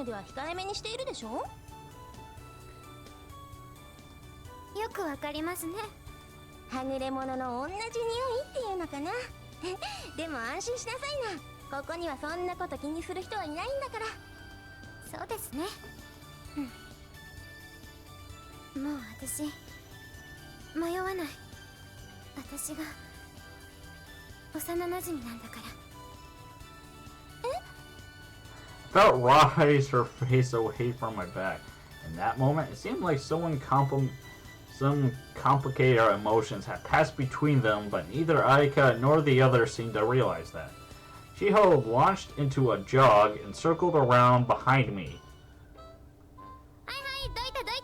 では控えめにしているでしょ。よくわかりますね。はぐれ者の同じ匂いっていうのかな。でも安心しなさいな。ここにはそんなこと気にする人はいないんだから。そうですね。もう私迷わない。私が幼馴染なんだから。Felt raised her face away from my back. In that moment, it seemed like some complicated emotions had passed between them, but neither Aika nor the other seemed to realize that. Chiho launched into a jog and circled around behind me. はいはい、どいたどい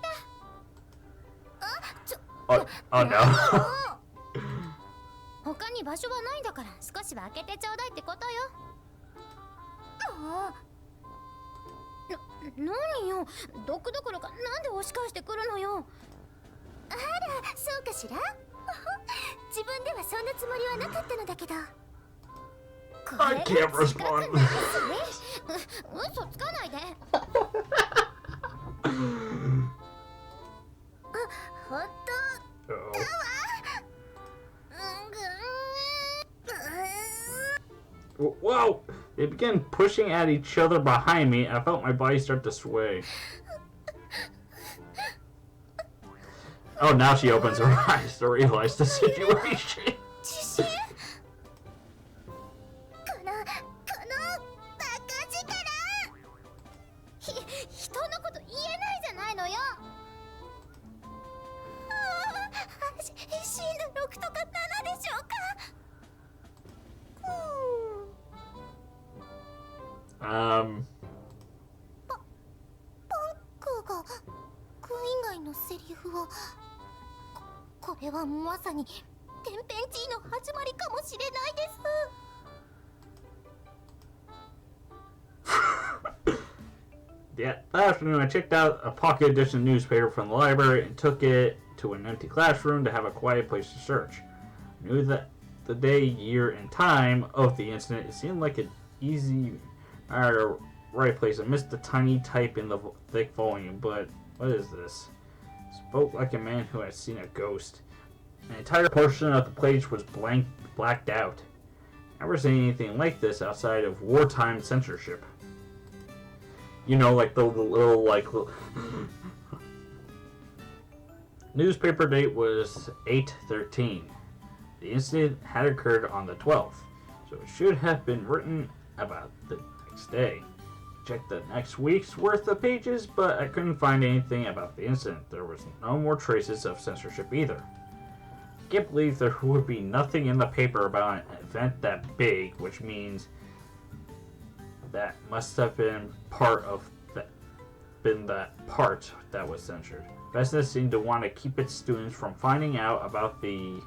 た。Oh no. 他に場所はないんだから少しは開けてちょうだいってことよ。何よ、毒どころかなんで押し返してくるのよ。あら、そうかしら。自分ではそんなつもりはなかったのだけど。I can't respond. 嘘つかないで。ほんとだわ。Whoa! They began pushing at each other behind me, and I felt my body start to sway. Oh, now she opens her eyes to realize the situation. 人のこと言えないじゃないのよ。震度6とか7でしょうか。パンクがク以外のセリフを。これはまさに天変地異の始まりかもしれないです。Yeah, that afternoon I checked out a pocket edition newspaper from the library and took it to an empty classroom to have a quiet place to search. I knew that the day, year, and time of the incident, it seemed like an easy right place. I missed the tiny type in the thick volume, but what is this? It spoke like a man who had seen a ghost. An entire portion of the page was blacked out. Never seen anything like this outside of wartime censorship. You know, like the little, Newspaper date was 8/13. The incident had occurred on the 12th, so it should have been written about the next day. Checked the next week's worth of pages, but I couldn't find anything about the incident. There was no more traces of censorship either. I can't believe there would be nothing in the paper about an event that big, which means that must have been that part that was censored. Business seemed to want to keep its students from finding out about the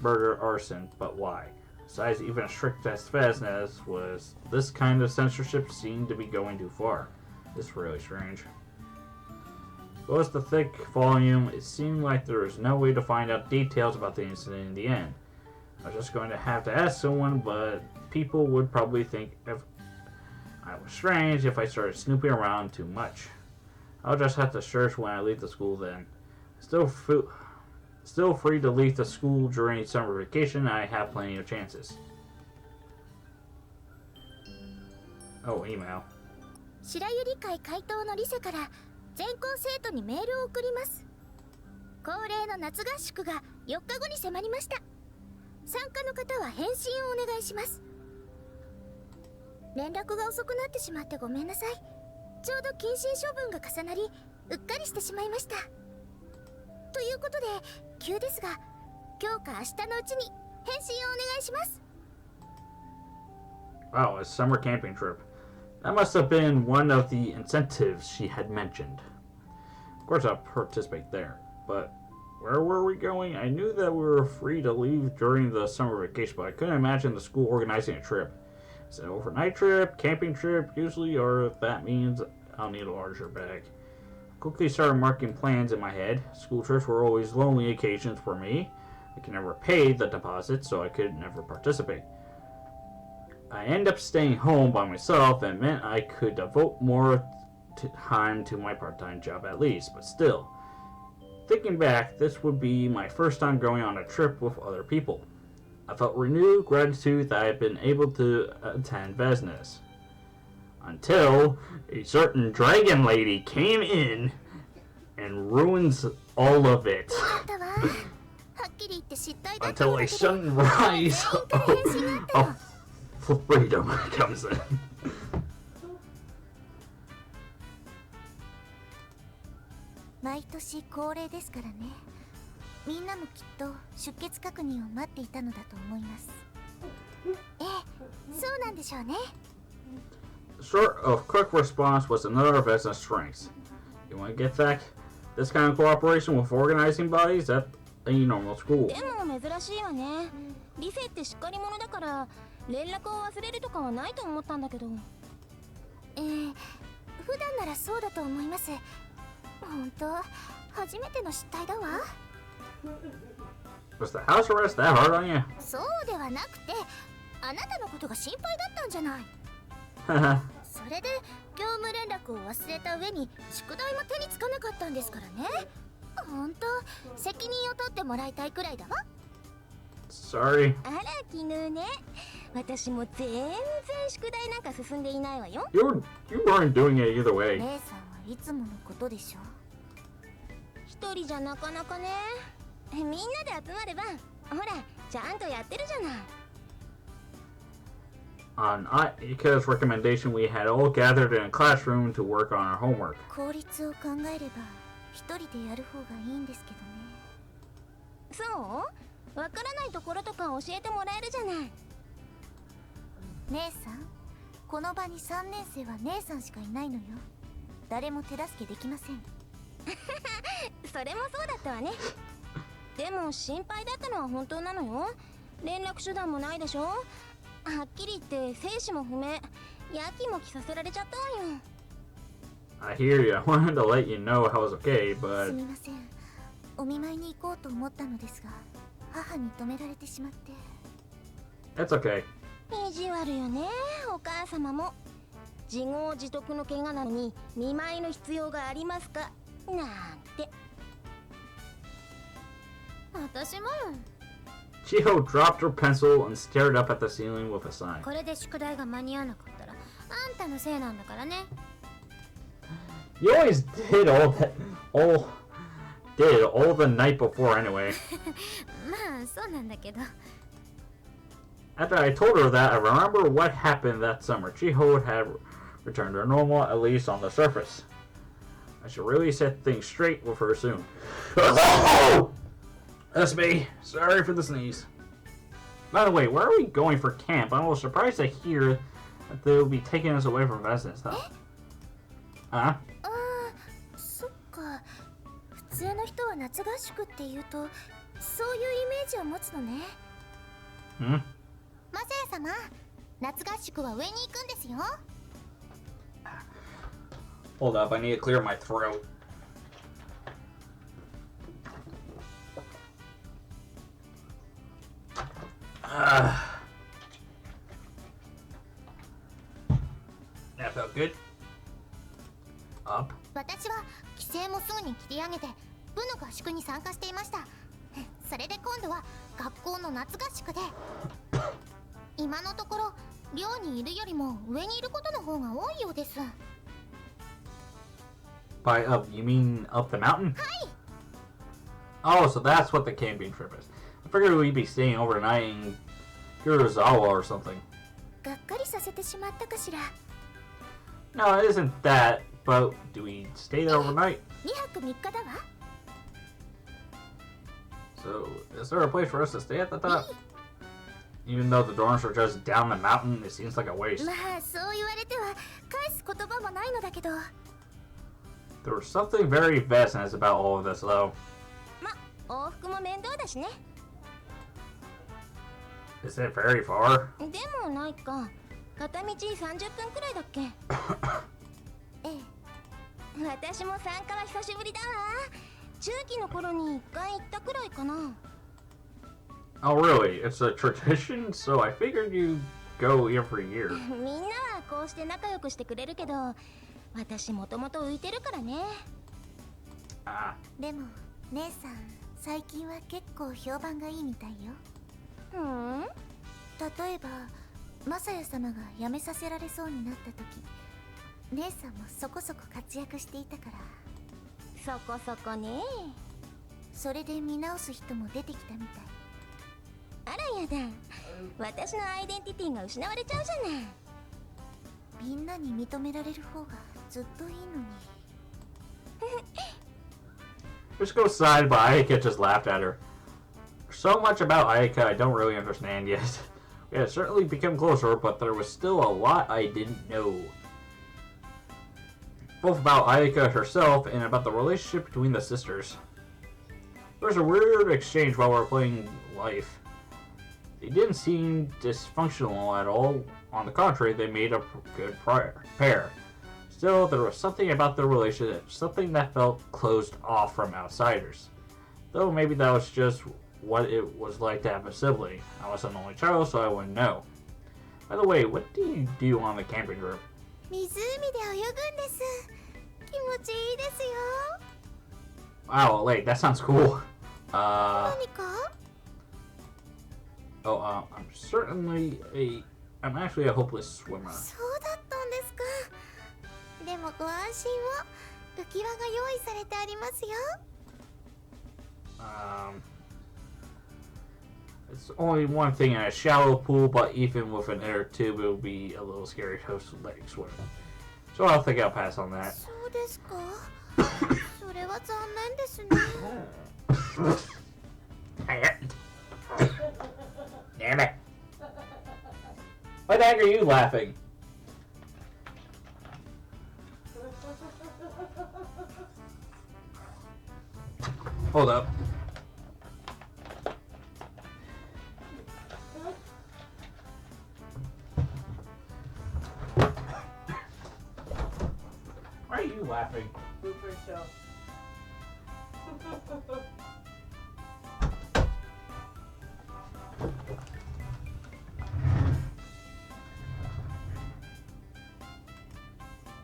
murder arson, but why? Besides, even as strict as Fastness was, this kind of censorship seemed to be going too far. This is really strange. Though it's the thick volume, it seemed like there was no way to find out details about the incident in the end. I was just going to have to ask someone, but people would probably think I was strange if I started snooping around too much. I'll just have to search when I leave the school then. Still free to leave the school during summer vacation, I have plenty of chances. Oh, email. 白百合会会頭のリセから全校生徒にメールを送ります。恒例の夏合宿が4日後に迫りました。参加の方は返信をお願いします。連絡が遅くなってしまってごめんなさい。ちょうど謹慎処分が重なり、うっかりしてしまいました。ということで、急ですが、今日か明日のうちに返信をお願いします。Wow, a summer camping trip. That must have been one of the incentives she had mentioned. Of course, I'll participate there. But where were we going? I knew that we were free to leave during the summer vacation, but I couldn't imagine the school organizing a trip. It's an overnight trip, camping trip, usually, or if that means I'll need a larger bag. I quickly started marking plans in my head. School trips were always lonely occasions for me. I could never pay the deposit, so I could never participate. I ended up staying home by myself, and meant I could devote more time to my part-time job at least, but still. Thinking back, this would be my first time going on a trip with other people. I felt renewed gratitude that I had been able to attend Vesnes. Until a certain dragon lady came in and ruins all of it. Until a sudden rise of freedom comes in. 毎年恒例ですからね。みんなもきっと出欠確認を待っていたのだと思います。ええ、そうなんでしょうね。Short of quick response was another of Vesna's strengths. You want to get that? This kind of cooperation with organizing bodies at a normal school. でも珍しいわね。理性ってしっかり者だから連絡を忘れるとかはないと思ったんだけど。普段ならそうだと思います。本当、初めての失態だわ。Was the house arrest that hard on you? そうではなくて、あなたのことが心配だったんじゃない。それで業務連絡を忘れた上に宿題も手につかなかったんですからね。本当、責任を取ってもらいたいくらいだわ。Sorry. あら、奇遇ね。私も全然宿題なんか進んでいないわよ。You weren't doing it either way. 姉さんはいつものことでしょ。一人じゃなかなかね。みんなで集まれば、ほら、ちゃんとやってるじゃない。On Ika's recommendation, we had all gathered in a classroom to work on our homework. 効率を考えれば一人でやる方がいいんですけどね。そう？わからないところとか教えてもらえるじゃない。姉さん、この場に3年生は姉さんしかいないのよ。誰も手助けできません。それもそうだったわね。でも心配だったのは本当なのよ。連絡手段もないでしょ。はっきり言って生死も不明、やきもきさせられちゃったわよ。I hear you. I wanted to let you know I was okay, す but みません。お見舞いに行こうと思ったのですが、母に止められてしまって。 it's okay. 意地悪よね、お母様も。自業自得の怪我なのに見舞いの必要がありますかなんて。私も。Chiho dropped her pencil and stared up at the ceiling with a sigh. これで宿題が間に合わなかったらあんたのせいなんだからね。You always did all the night before anyway. まあそうなんだけど。 After I told her that, I remember what happened that summer. Chiho had returned to normal, at least on the surface. I should really set things straight with her soon. That's me. Sorry for the sneeze. By the way, where are we going for camp? I'm a little surprised to hear that they'll be taking us away from Vesnes, though. Huh? ああ、そっか。普通の人は夏合宿っていうとそういうイメージを持つのね。Hmm? マセイ様、夏合宿は上に行くんですよ。 Hold up, I need to clear my throat. That felt good. Up. 私は規制もすぐに切り上げて部の合宿に参加していました。それで今度は学校の夏合宿で今のところ寮にいるよりも上にいることの方が多いようです。 By up, you mean up the mountain? Oh, so that's what the camping trip is. I figured we'd be staying overnight in Kurosawa or something. がっかりさせてしまったかしら。 No, it isn't that, but do we stay there overnight? 2泊3日だわ。 So, is there a place for us to stay at the top? Even though the dorms are just down the mountain, it seems like a waste. まあそう言われては返す言葉もないのだけど。 There was something very Vesnes about all of this, though. ま、往復も面倒だしね。 Is it very far? でもないか。片道30分くらいだっけ。ええ。私も参加は久しぶりだわ。中期の頃に1回行ったくらいかな。 Oh, really? It's a tradition? So I figured you go every year. みんなはこうして仲良くしてくれるけど、私もともと浮いてるからね。でも姉さん最近は結構評判がいいみたいよ。ふん。例えばマサヤ様が辞めさせられそうになった時、姉さんもそこそこ活躍していたから。そこそこね。それで見直す人も出てきたみたい。あらやだ、私のアイデンティティが失われちゃうじゃない。みんなに認められる方がずっといいのに。Just go aside, but Ayaka just laughed at her. There's so much about Ayaka I don't really understand yet. We had certainly become closer, but there was still a lot I didn't know. Both about Ayaka herself and about the relationship between the sisters. There was a weird exchange while we were playing Life. They didn't seem dysfunctional at all. On the contrary, they made a good pair. Still, there was something about their relationship, something that felt closed off from outsiders. Though maybe that was just what it was like to have a sibling. I was an only child, so I wouldn't know. By the way, what do you do on the camping trip? 湖で泳ぐんです。気持ちいいですよ。 Wow, Lake, that sounds cool. 何か I'm actually a hopeless swimmer. そうだったんですか。でもご安心を。浮き輪が用意されてありますよ。It's only one thing in a shallow pool, but even with an inner tube, it would be a little scary to let you swim. So I think I'll pass on that. そうですか。それは残念ですね。Damn it! Why the heck are you laughing? Hold up. Why are you laughing? Super show.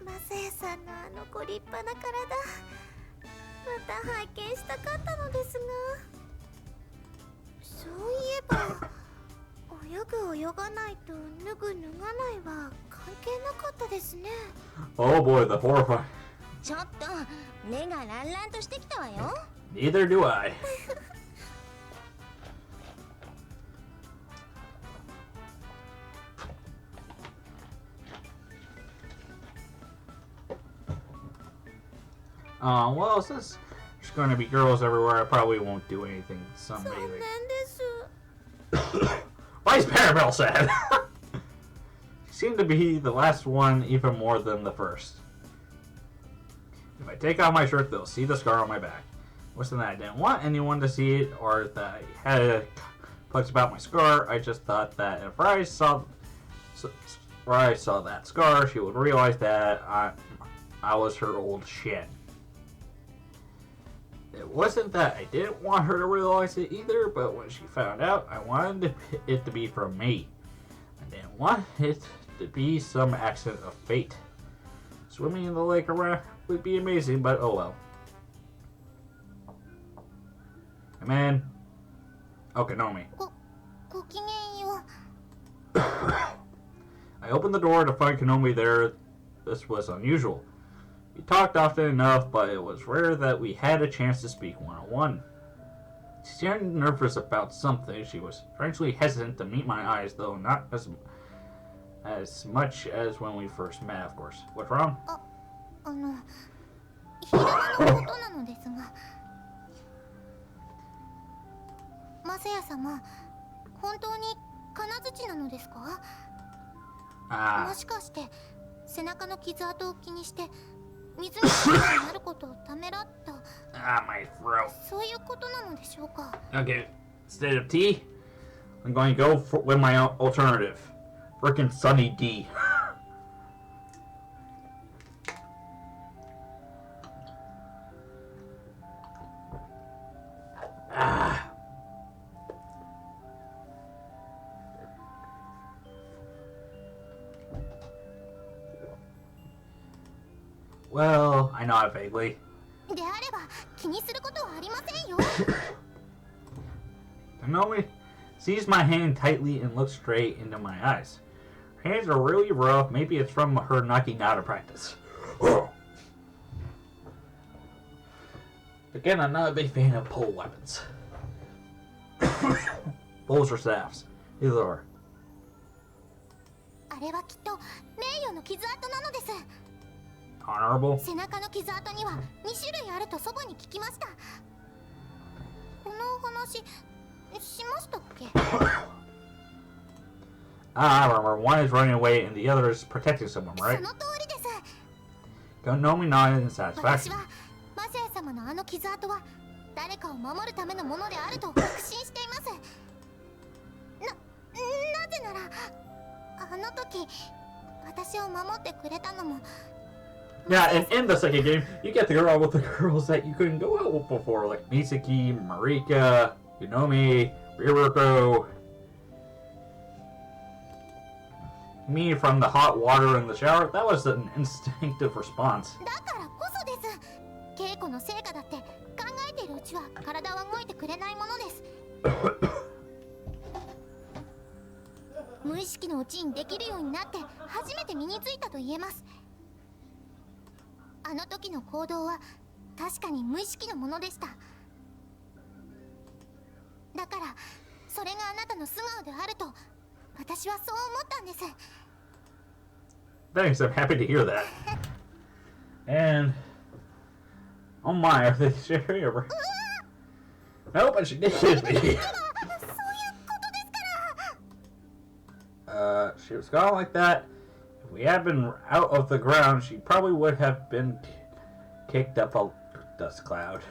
マサヤさんのあのご立派な体、また拝見したかったのですが。そういえば泳ぐ泳がないと脱ぐ脱がないは関係なかったですね。 Oh boy, the horrifying. ちょっと目がランランとしてきたわよ。 Neither do I. Well, since there's going to be girls everywhere, I probably won't do anything 残 sunbathing. 念です。 Why is Parabel sad? She seemed to be the last one even more than the first. If I take off my shirt, they'll see the scar on my back. Wasn't that I didn't want anyone to see it or that I had a complex about my scar. I just thought that if I saw that scar, she would realize that I was her old shit. It wasn't that I didn't want her to realize it either, but when she found out, I wanted it to be from me. I didn't want it to be some accident of fate. Swimming in the lake around would be amazing, but oh well. Hey man. Okay, know me. ごきげんよう。 I opened the door to find Konomi there. This was unusual. We talked often enough, but it was rare that we had a chance to speak one-on-one. She seemed nervous about something. She was strangely hesitant to meet my eyes, though not as much as when we first met, of course. What's wrong? 昼間のことなのですが。マサヤ様、本当に金槌なのですか？もしかして背中の傷跡を気にして水になることをためらった。My throat. そういうことなのでしょうか。 Okay, instead of tea, I'm going to go with my alternative. Frickin' Sunny D. Well, I know it vaguely. であれば気にすることはありませんよ。Naomi sees my hand tightly and looks straight into my eyes. Her hands are really rough. Maybe it's from her knocking out of practice. Again, I'm not a big fan of pole weapons. Poles or staffs. Either or. あれはきっと名誉の傷跡なのです。 Honorable? 背中の傷跡には2種類あると祖母に聞きました。このお話しましたっけ？ I remember. One is running away and the other is protecting someone, そ right? の通りです。 Naomi nodded in 私 satisfaction. はマサヤ様のあの傷跡は誰かを守るためのものであると確信しています。なぜならあの時私を守ってくれたのも Yeah, and in the second game, you get to go out with the girls that you couldn't go out with before, like Misaki, Marika, Yunomi, Riroko. Me from the hot water in the shower, that was an instinctive response. だからこそです。稽古の成果だって考えているうちは体は動いてくれないものです。無意識のうちにできるようになって初めて身についたと言えます。あの時の行動は確かに無意識のものでした。だからそれがあなたの素顔であると私はそう思ったんです。 Thanks, I'm happy to hear that. And oh my, are they sharing over? Nope, but she did kiss me. そういうことですから。She was gone like that. If we had been out of the ground, she probably would have been kicked up a dust cloud.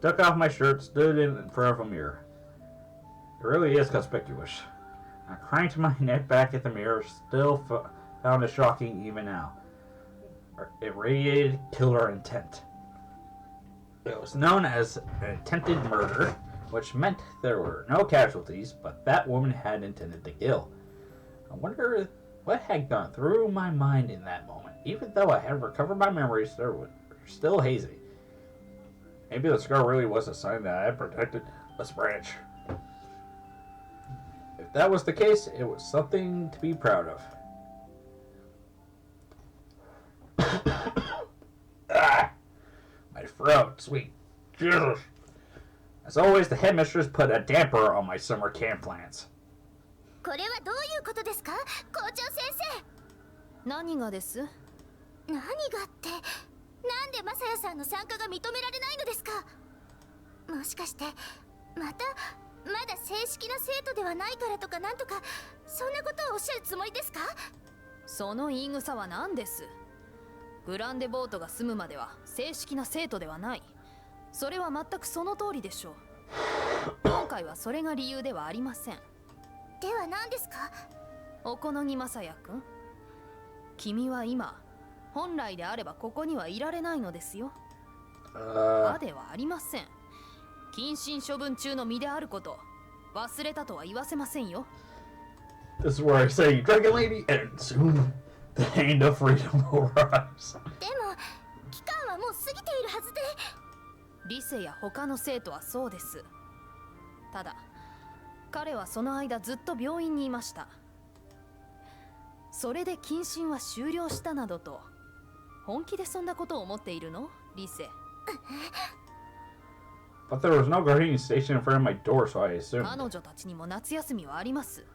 Took off my shirt, stood in front of a mirror. It really is conspicuous. I cranked my neck back at the mirror, still found it shocking even now. It radiated killer intent. It was known as an attempted murder, which meant there were no casualties, but that woman had intended to kill. I wonder what had gone through my mind in that moment. Even though I had recovered my memories, they were still hazy. Maybe the scar really was a sign that I had protected this branch. If that was the case, it was something to be proud of. Ah, my throat, sweet Jesus. As always, the headmistress put a damper on my summer camp plans. これはどういうことですか、校長先生。何がです？何がってなんでマサヤさんの参加が認められないのですか。もしかしてまだ正式な生徒ではないからとかなんとかそんなことをおっしゃるつもりですか。その言い草は何です？グランデボートが済むまでは正式な生徒ではない。それは全くその通りでしょう。今回はそれが理由ではありません。では何ですか。おこのぎまさやくん、君は今本来であればここにはいられないのですよ。歯ではありません。謹慎処分中の身であること忘れたとは言わせませんよ。 This is where I say, Dragon Lady, and soon the hand of freedom will rise. でも期間はもう過ぎているはずで。リセや他の生徒はそうです。ただ彼はその間ずっと病院にいました。それで謹慎は終了したなどと本気でそんなことを思っているの、リセ。But there was no guardian station in front of my door, so I assumed. 彼女たちにも夏休みはあります。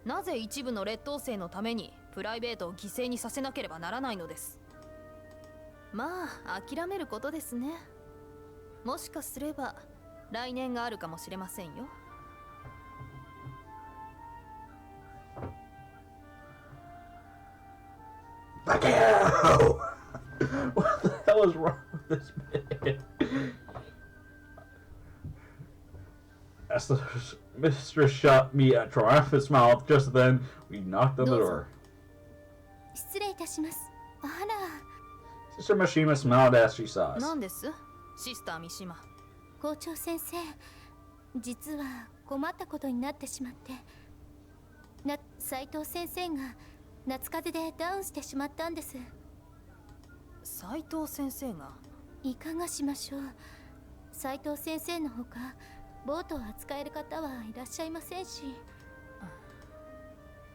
なぜ一部の劣等生のためにプライベートを犠牲にさせなければならないのです。まあ諦めることですね。もしかすれば来年があるかもしれませんよ。What the hell is wrong with this man? As the mistress shot me a triumphant smile, just then we knocked on the door. 失礼いたします。あら。Sister Mishima smiled as she saw us. 何です、シスター三島。校長先生、実は困ったことになってしまって、斉藤先生が夏風邪でダウンしてしまったんです。斉藤先生が。いかがしましょう。斉藤先生のほかボートを扱える方はいらっしゃいませんし。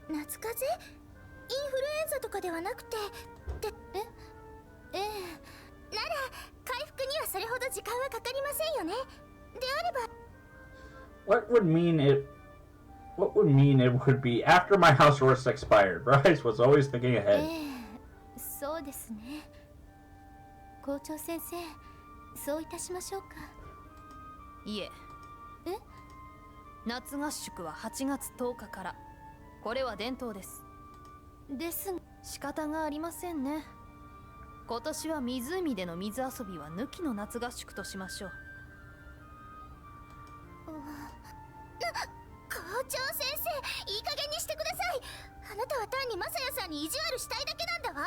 夏風邪？インフルエンザとかではなくてええなら回復にはそれほど時間はかかりませんよね。であれば What would mean it would be after my house arrest expired. Bryce was always thinking ahead. そうですね。校長先生、そういたしましょうか。いえ。夏合宿は8月10日から。これは伝統です。ですが仕方がありませんね。今年は湖での水遊びは抜きの夏合宿としましょう。校長先生、いい加減にしてください。あなたは単にマサヤさんに意地悪したいだけなんだわ。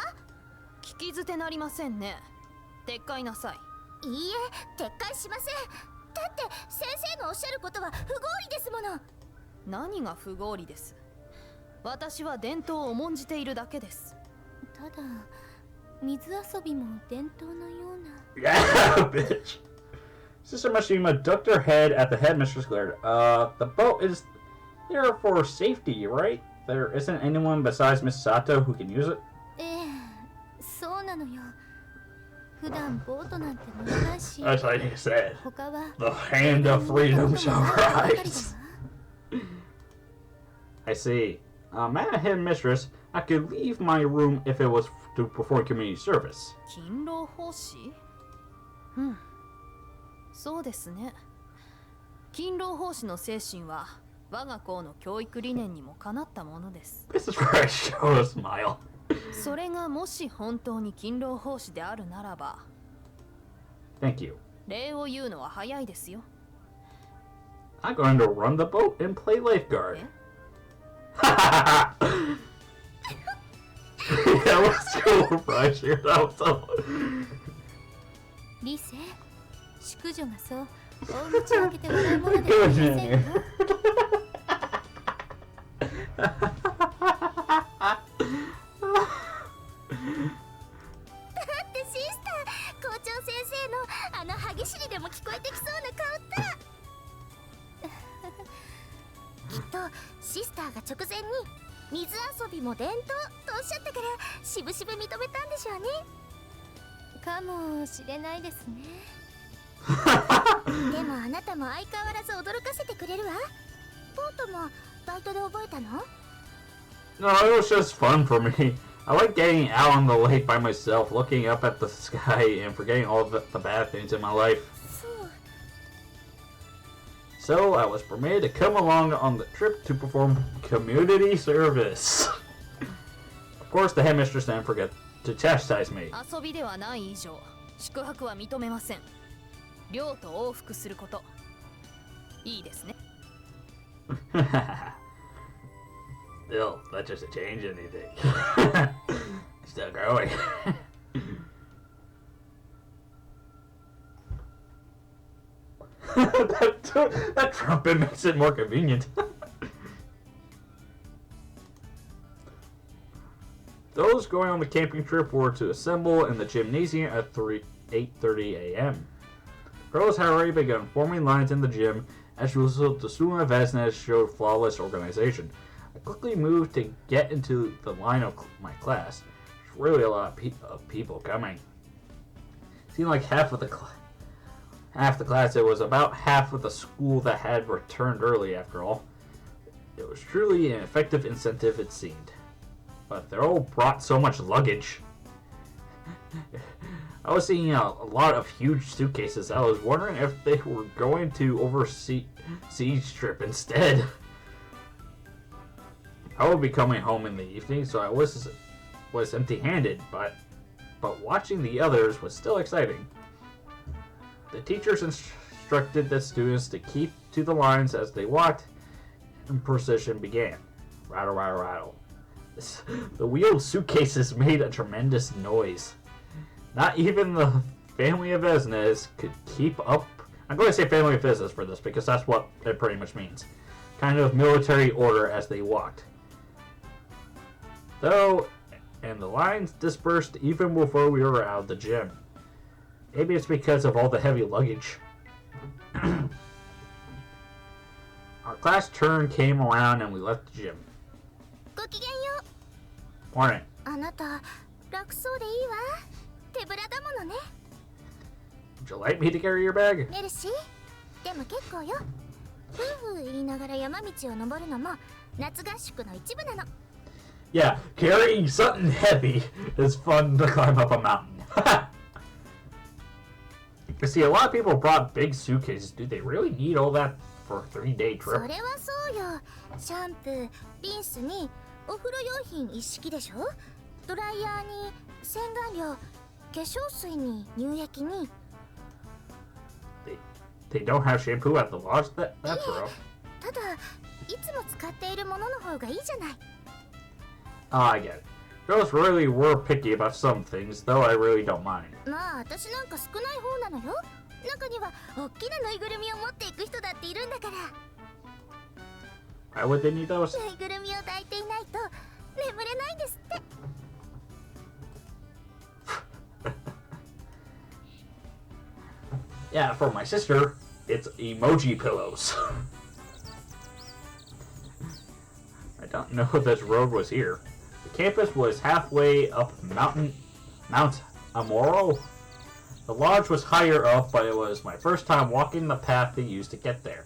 聞き捨てなりませんね。撤回なさい。いいえ、撤回しません。だって先生がおっしゃることは不合理ですもの。何が不合理です。私は伝統を重んじているだけです。ただ水遊びも伝統のような。Yeah, bitch. Sister Mashima ducked her head at the headmistress glared. The boat is there for safety, right? There isn't anyone besides Miss Sato who can use it? そうなのよ。普段ボートなんて乗らないし。As I said, 他は the hand of freedom shall rise. I see. Madam Headmistress, I could leave my room if it was to perform community service. 勤労奉仕？そうですね。勤労奉仕の精神は我が校の教育理念にもかなったものです。This is where I show a smile. それがもし本当に勤労奉仕であるならば。Thank you. 礼を言うのは早いですよ。I'm going to run the boat and play lifeguard. That was cool, Roger. That was so... リセ、淑女がそう大口開けて笑うものではありませんよ。しりでも聞こえてきそうな顔ったきっとシスターが直前に水遊びも伝統とおっしゃったからしぶしぶ認めたんでしょうね。かもしれないですね。でもあなたも相変わらず驚かせてくれるわ。ボートもバイトで覚えたの？ No, it was just fun for me. I like getting out on the lake by myself, looking up at the sky and forgetting all the bad things in my life. So I was permitted to come along on the trip to perform community service. Of course, the headmistress didn't forget to chastise me. 遊びではない以上、宿泊は認めません。寮と往復すること。いいですね。Still, that doesn't change anything. Still growing. that trumpet makes it more convenient. Those going on the camping trip were to assemble in the gymnasium at 8:30 a.m. Girls had already begun forming lines in the gym. As a result, the student of Vesnes showed flawless organization. I quickly moved to get into the line of my class. There's really a lot of people coming. It seemed like half the class. It was about half of the school that had returned early after all. It was truly an effective incentive, it seemed. But they all brought so much luggage. I was seeing a lot of huge suitcases. I was wondering if they were going to overseas trip instead. I would be coming home in the evening, so I was empty-handed, but watching the others was still exciting. The teachers instructed the students to keep to the lines as they walked, and procession began. Rattle, rattle, rattle. The wheeled suitcases made a tremendous noise. Not even the family of Vesnes could keep up. I'm going to say family of Vesnes for this because that's what it pretty much means. Kind of military order as they walked. Though and the lines dispersed even before we were out of the gym. Maybe it's because of all the heavy luggage. Our class turn came around and we left the gym. ごきげんよ Morning. う。あなた楽そうでいいわ。手ぶらだものね。 Would you like me to carry your bag? メルシー。でも結構よ。夫婦言いながら山道を登るのも夏合宿の一部なの。 Yeah, carrying something heavy is fun to climb up a mountain. You see, a lot of people brought big suitcases. Do they really need all that for a 3-day そ trip? れはそうよ。シャンプー、リンスにお風呂用品一式でしょ。ドライヤーに洗顔料、化粧水に乳液に。 They don't have shampoo at the lodge? That's rough. ただいつも使っているものの方がいいじゃない。 Ah, I get it. Girls really were picky about some things, though I really don't mind. まあ私なんか少ない方なのよ。中には大きなぬいぐるみを持っていく人だっているんだから。 Why would they need those? ぬいぐるみを抱いていないと眠れないんですって。 Yeah, for my sister, it's emoji pillows. I don't know if this road was here. The campus was halfway up Mount Amoro. The lodge was higher up, but it was my first time walking the path they used to get there.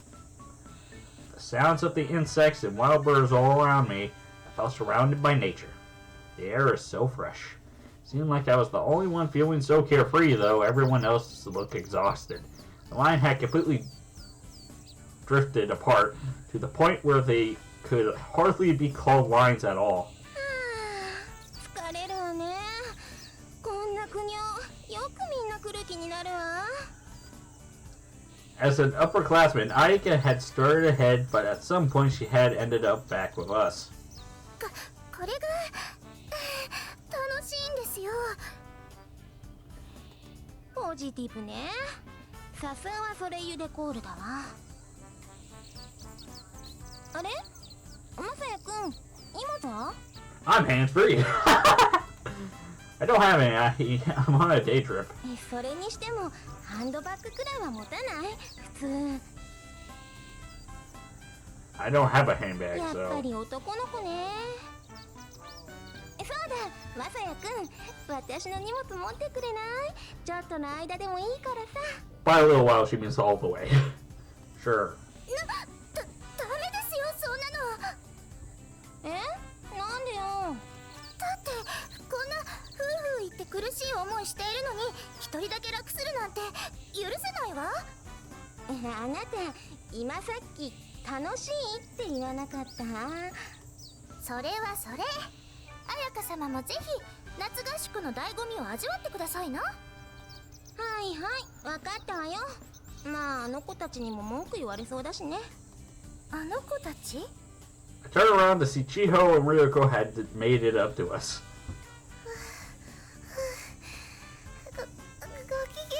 The sounds of the insects and wild birds all around me, I felt surrounded by nature. The air is so fresh. Seemed like I was the only one feeling so carefree, though everyone else looked exhausted. The line had completely drifted apart to the point where they could hardly be called lines at all. 疲れるわね。こんな国をよくみんな来る気になるわ。 As an upperclassman, Aika had started ahead, but at some point she had ended up back with us. これが楽しいんですよ。ポジティブね。さすがはそれゆでコールだわ。あれ、まさやくん、荷物は？ I'm hands-free. I don't have any. I'm on a day trip. それにしてもハンドバッグくらいは持たない？普通。 I don't have a handbag, やっぱ so. り男の子ね。そうだ、まさやくん、私の荷物持ってくれない？ちょっとの間でもいいからさ。 By a little while, she means all the way. Sure. ダメですよ、そんなの。え？なんでよ。だってこんな夫婦言って苦しい思いしているのに一人だけ楽するなんて許せないわ。あなた、今さっき楽しいって言わなかった？それはそれ。彩香様もぜひ夏合宿の醍醐味を味わってくださいな。はいはい、わかったわよ。まああの子たちにも文句言われそうだしね。あの子たち？ I turned around to see Chiho and Ryuko had made it up to us. ごきげ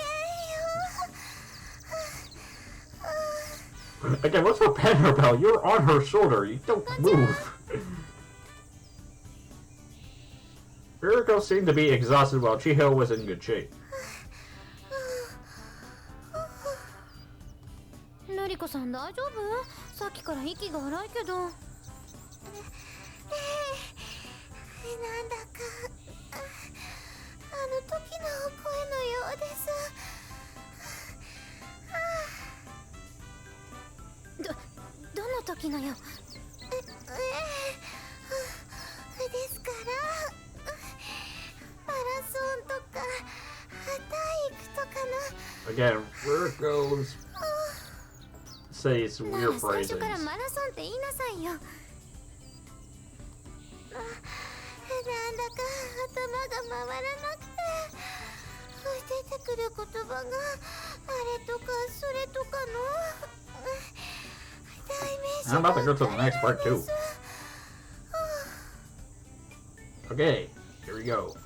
んよう。 Again, what's her pen her bell? You're on her shoulder. You don't move. Ryuko seemed to be exhausted while Chiho was in good shape. のりこさん大丈夫？さっきから息が荒いけど。なんだかあの時の声のようです。どの時のよ？ですからマラソンとか体育とかの。 Again, Ryuko says な weird ら最初 phrasings. からマラソンって言いなさいよ。なんだか頭が回らなくて出てくる言葉があれとかそれとかの代名詞 I'm about to go to the next part too. Okay, here we go.